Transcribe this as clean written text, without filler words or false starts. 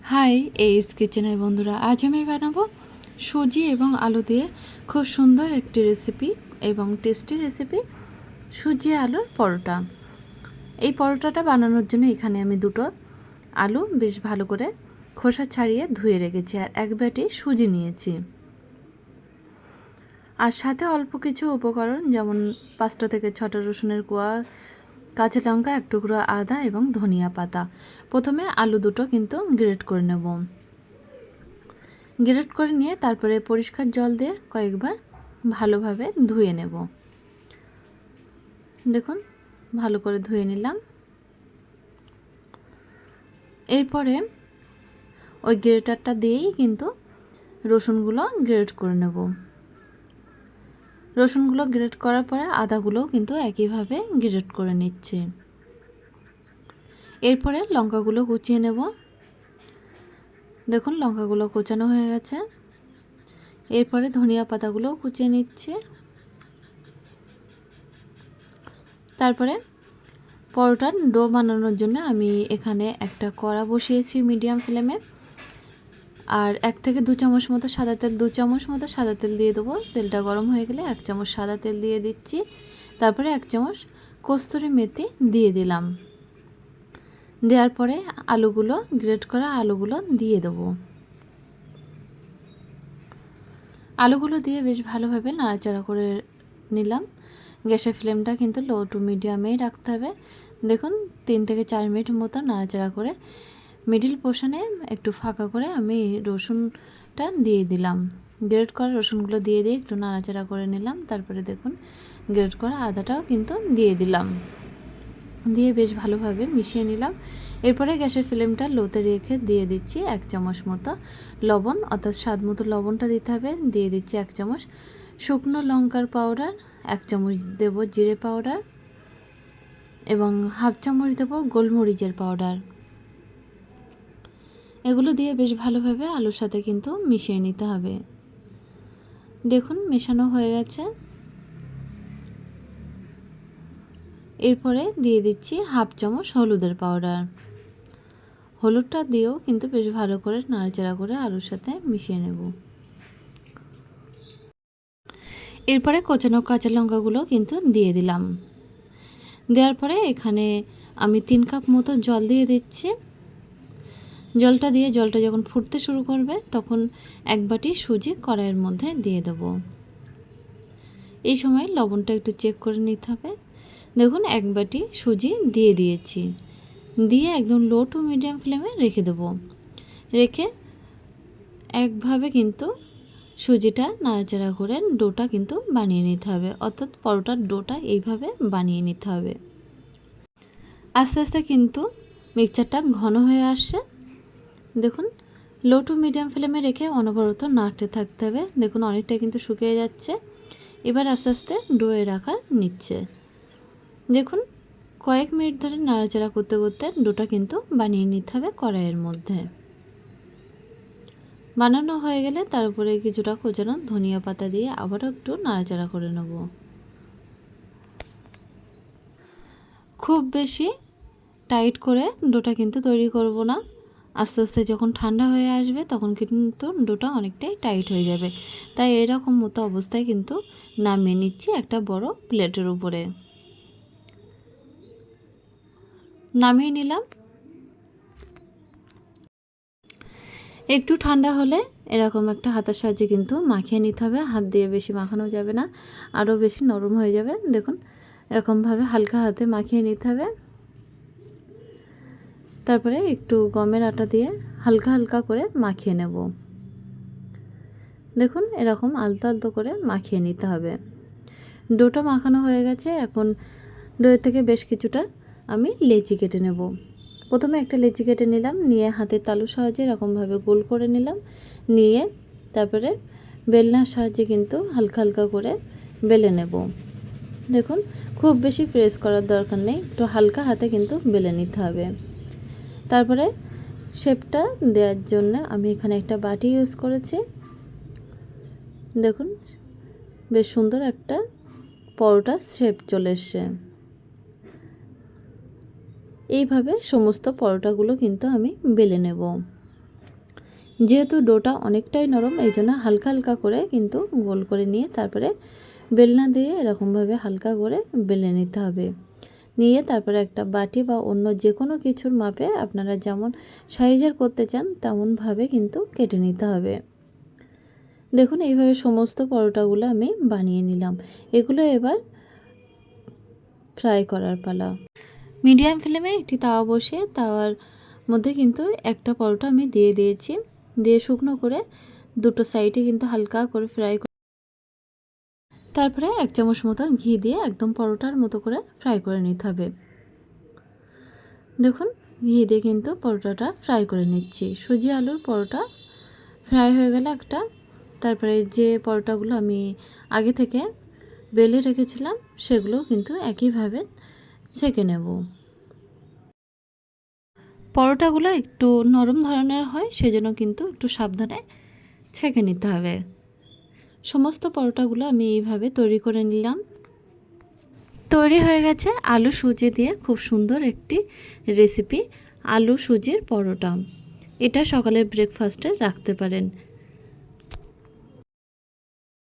High, এইস কিচেনের বন্ধুরা, আজ আমি বানাবো সুজি এবং আলু দিয়ে খুব সুন্দর একটি রেসিপি এবং টেস্টি রেসিপি, সুজি আলুর পরোটা। এই পরোটাটা বানানোর জন্য এখানে আমি দুটো আলু বেশ ভালো করে খোসা ছাড়িয়ে ধুয়ে রেখেছি আর এক বাটি সুজি নিয়েছি। আর সাথে অল্প কিছু উপকরণ যেমন 5টা থেকে 6টা রসুনের কোয়া, কাঁচা লঙ্কা, এক টুকরো আদা এবং ধনিয়া পাতা। প্রথমে আলু দুটো কিন্তু গ্রেট করে নেব। গ্রেট করে নিয়ে তারপরে পরিষ্কার জল দিয়ে কয়েকবার ভালোভাবে ধুয়ে নেব। দেখুন, ভালো করে ধুয়ে নিলাম। এরপরে ওই গ্রেটারটা দিয়েই কিন্তু রসুনগুলো গ্রেট করে নেব। রসুনগুলো গ্রেট করার পরে আদাগুলোও কিন্তু একইভাবে গ্রেট করে নিচ্ছি। এরপরে লঙ্কাগুলো কুচিয়ে নেব। দেখুন, লঙ্কাগুলো কোচানো হয়ে গেছে। এরপরে ধনিয়া পাতাগুলোও কুচিয়ে নিচ্ছি। তারপরে পরোটার ডো বানানোর জন্য আমি এখানে একটা কড়া বসিয়েছি মিডিয়াম ফ্লেমে। আর 1 থেকে 2 চামচ মতো সাদা তেল, 2 চামচ মতো সাদা তেল দিয়ে দেবো। তেলটা গরম হয়ে গেলে 1 চামচ সাদা তেল দিয়ে দিচ্ছি। তারপরে 1 চামচ কস্তুরি মেথি দিয়ে দিলাম। দেওয়ার পরে আলুগুলো, গ্রেট করা আলুগুলো দিয়ে দেবো। আলুগুলো দিয়ে বেশ ভালোভাবে নাড়াচাড়া করে নিলাম। গ্যাসের ফ্লেমটা কিন্তু লো টু মিডিয়ামেই রাখতে হবে। দেখুন, 3 থেকে 4 মিনিট মতো নাড়াচাড়া করে মিডিল পোর্শনে একটু ফাঁকা করে আমি রসুনটা দিয়ে দিলাম। গ্রেট করা রসুনগুলো দিয়ে একটু নাড়াচাড়া করে নিলাম। তারপরে দেখুন, গ্রেট করা আদাটাও কিন্তু দিয়ে দিলাম। দিয়ে বেশ ভালোভাবে মিশিয়ে নিলাম। এরপরে গ্যাসের ফ্লেমটা লোতে রেখে দিয়ে দিচ্ছি 1 চামচ মতো লবণ, অর্থাৎ স্বাদ মতো লবণটা দিতে হবে। দিয়ে দিচ্ছি 1 চামচ শুকনো লঙ্কার পাউডার, 1 চামচ দেব জিরে পাউডার এবং হাফ চামচ দেব গোলমরিচের পাউডার। এগুলো দিয়ে বেশ ভালোভাবে আলুর সাথে কিন্তু মিশিয়ে নিতে হবে। দেখুন, মেশানো হয়ে গেছে। এরপরে দিয়ে দিচ্ছি হাফ চামচ হলুদের পাউডার। হলুদটা দিয়েও কিন্তু বেশ ভালো করে নাড়াচাড়া করে আলুর সাথে মিশিয়ে নেব। এরপরে কোচানো কাঁচা লঙ্কাগুলো কিন্তু দিয়ে দিলাম। দেওয়ার পরে এখানে আমি 3 কাপ মতো জল দিয়ে দিচ্ছি। জলটা যখন ফুটতে শুরু করবে তখন 1 বাটি সুজি কড়াইয়ের মধ্যে দিয়ে দেব। এই সময় লবণটা একটু চেক করে নিতে হবে। দেখুন, 1 বাটি সুজি দিয়ে দিয়েছি। দিয়ে একদম লো টু মিডিয়াম ফ্লেমে রেখে দেব। রেখে একভাবে কিন্তু সুজিটা নাড়াচাড়া করে ডোটা কিন্তু বানিয়ে নিতে হবে, অর্থাৎ পরোটার ডোটা এইভাবে বানিয়ে নিতে হবে। আস্তে আস্তে কিন্তু মিক্সচারটা ঘন হয়ে আসছে। দেখুন, লো টু মিডিয়াম ফ্লেমে রেখে অনবরত নাড়তে থাকতে হবে। দেখুন, অনেকটা কিন্তু শুকিয়ে যাচ্ছে। এবার আস্তে আস্তে ডোয়ের আকার নিচ্ছে। দেখুন, কয়েক মিনিট ধরে নাড়াচাড়া করতে করতে ডোটা কিন্তু বানিয়ে নিতে হবে কড়াইয়ের মধ্যে। বানানো হয়ে গেলে তার উপরে কিছুটা কোচানো ধনিয়া পাতা দিয়ে আবারও একটু নাড়াচাড়া করে নেব। খুব বেশি টাইট করে ডোটা কিন্তু তৈরি করব না। আস্তে আস্তে যখন ঠান্ডা হয়ে আসবে তখন কিন্তু ডোটা অনেকটাই টাইট হয়ে যাবে। তাই এরকম মতো অবস্থায় কিন্তু নামিয়ে নিচ্ছি একটা বড় প্লেটের উপরে। নামিয়ে নিলাম। একটু ঠান্ডা হলে এরকম একটা হাতের সাহায্যে কিন্তু মাখিয়ে নিতে হবে। হাত দিয়ে বেশি মাখানো যাবে না, আরও বেশি নরম হয়ে যাবে। দেখুন, এরকমভাবে হালকা হাতে মাখিয়ে নিতে হবে। তারপরে একটু গমের আটা দিয়ে হালকা হালকা করে মাখিয়ে নেব। দেখুন, এরকম আলতো আলতো করে মাখিয়ে নিতে হবে। ডোটা মাখানো হয়ে গেছে। এখন ডোয়ের থেকে বেশ কিছুটা আমি লেচি কেটে নেব। প্রথমে একটা লেচি কেটে নিলাম, নিয়ে হাতের তালুর সাহায্যে এরকমভাবে গোল করে নিলাম। নিয়ে তারপরে বেলনার সাহায্যে কিন্তু হালকা হালকা করে বেলে নেব। দেখুন, খুব বেশি প্রেস করার দরকার নেই, একটু হালকা হাতে কিন্তু বেলে নিতে হবে। তারপরে শেপটা দেওয়ার জন্য আমি এখানে একটা বাটি ইউজ করেছি। দেখুন, বেশ সুন্দর একটা পরোটা শেপ চলে এসছে। এইভাবে সমস্ত পরোটাগুলো কিন্তু আমি বেলে নেব। যেহেতু ডোটা অনেকটাই নরম, এই জন্য হালকা হালকা করে কিন্তু গোল করে নিয়ে তারপরে বেলনা দিয়ে এরকমভাবে হালকা করে বেলে নিতে হবে। নিয়ে তারপরে একটা বাটি বা অন্য যে কোনো কিছুর মাপে আপনারা যেমন সাইজের করতে চান তেমনভাবে কিন্তু কেটে নিতে হবে। দেখুন এইভাবে সমস্ত পরোটাগুলো আমি বানিয়ে নিলাম। এগুলো এবার ফ্রাই করার পালা। মিডিয়াম ফ্লেমে একটি তাওয়া বসিয়ে তাওয়ার মধ্যে কিন্তু একটা পরোটা আমি দিয়ে দিয়েছি। দিয়ে শুকনো করে দুটো সাইডে কিন্তু হালকা করে ফ্রাই করে তারপরে 1 চামচ মতো ঘি দিয়ে একদম পরোটার মতো করে ফ্রাই করে নিতে হবে। দেখুন ঘি দিয়ে কিন্তু পরোটাটা ফ্রাই করে নিচ্ছি। সুজি আলুর পরোটা ফ্রাই হয়ে গেলে একটা, তারপরে যে পরোটাগুলো আমি আগে থেকে বেলে রেখেছিলাম সেগুলো কিন্তু একইভাবে সেঁকে নেব। পরোটাগুলো একটু নরম ধরনের হয়, সেজন্য কিন্তু একটু সাবধানে ছেঁকে নিতে হবে। সমস্ত পরোটাগুলো আমি এইভাবে তৈরি করে নিলাম। তৈরি হয়ে গেছে আলু সুজি দিয়ে খুব সুন্দর একটি রেসিপি, আলু সুজির পরোটা। এটা সকালের ব্রেকফাস্টে রাখতে পারেন।